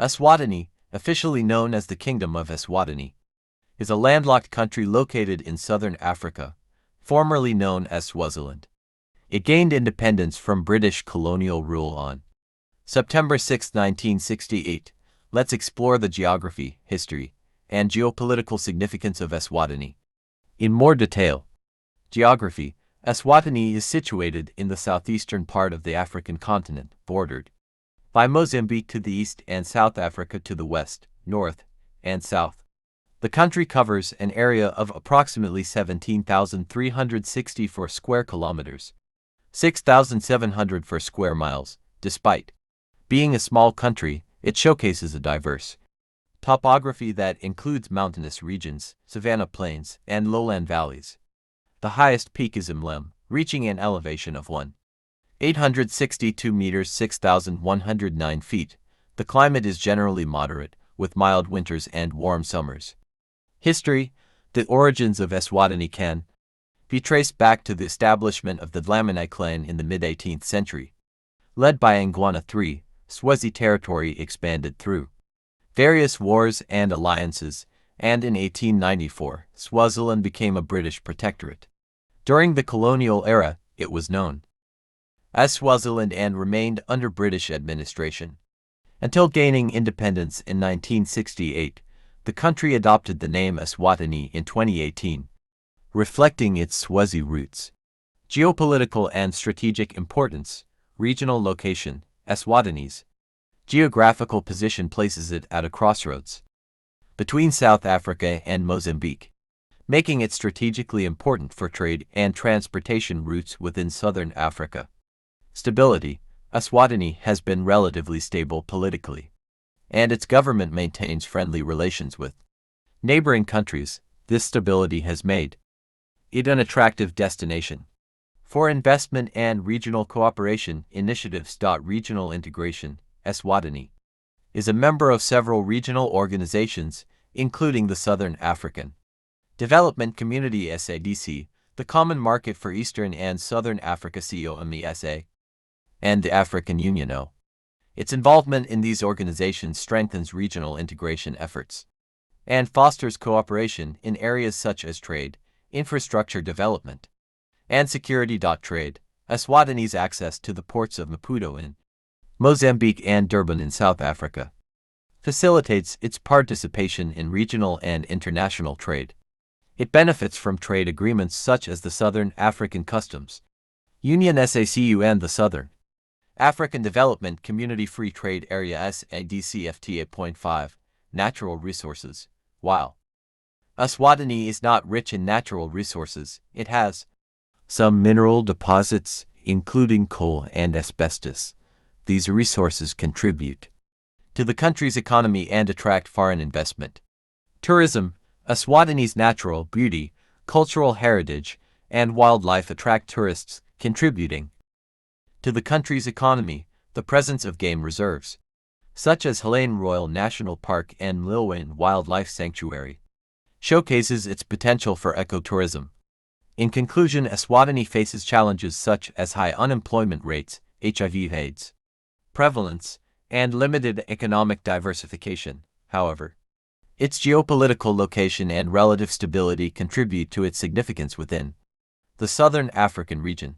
Eswatini, officially known as the Kingdom of Eswatini, is a landlocked country located in southern Africa, formerly known as Swaziland. It gained independence from British colonial rule on September 6, 1968. Let's explore the geography, history, and geopolitical significance of Eswatini. In more detail, geography. Eswatini is situated in the southeastern part of the African continent, bordered by Mozambique to the east and South Africa to the west, north, and south. The country covers an area of approximately 17,364 square kilometers, 6,700 square miles. Despite being a small country, it showcases a diverse topography that includes mountainous regions, savanna plains, and lowland valleys. The highest peak is Mlilwane, reaching an elevation of 1,862 meters 6,109 feet. The climate is generally moderate, with mild winters and warm summers. History. The origins of Eswatini can be traced back to the establishment of the Hlane in the mid-18th century. Led by Ngwana III, Swazi territory expanded through various wars and alliances, and in 1894, Swaziland became a British protectorate. During the colonial era, it was known as Swaziland and remained under British administration. Until gaining independence in 1968, the country adopted the name Eswatini in 2018, reflecting its Swazi roots. Geopolitical and strategic importance. Regional location. Eswatini's geographical position places it at a crossroads between South Africa and Mozambique, making it strategically important for trade and transportation routes within southern Africa. Stability. Eswatini has been relatively stable politically, and its government maintains friendly relations with neighboring countries. This stability has made it an attractive destination for investment and regional cooperation initiatives. Regional integration. Eswatini is a member of several regional organizations, including the Southern African Development Community SADC, the Common Market for Eastern and Southern Africa COMESA, and the African Union. Its involvement in these organizations strengthens regional integration efforts and fosters cooperation in areas such as trade, infrastructure development, and security. Trade. Eswatini's access to the ports of Maputo in Mozambique and Durban in South Africa facilitates its participation in regional and international trade. It benefits from trade agreements such as the Southern African Customs Union SACU and the Southern African Development Community Free Trade Area SADCFTA. 5. Natural resources. While Eswatini is not rich in natural resources, it has some mineral deposits, including coal and asbestos. These resources contribute to the country's economy and attract foreign investment. Tourism. Eswatini's natural beauty, cultural heritage, and wildlife attract tourists, contributing to the country's economy. The presence of game reserves, such as Hlane Royal National Park and Mlilwane Wildlife Sanctuary, showcases its potential for ecotourism. In conclusion, Eswatini faces challenges such as high unemployment rates, HIV/AIDS prevalence, and limited economic diversification. However, its geopolitical location and relative stability contribute to its significance within the Southern African region.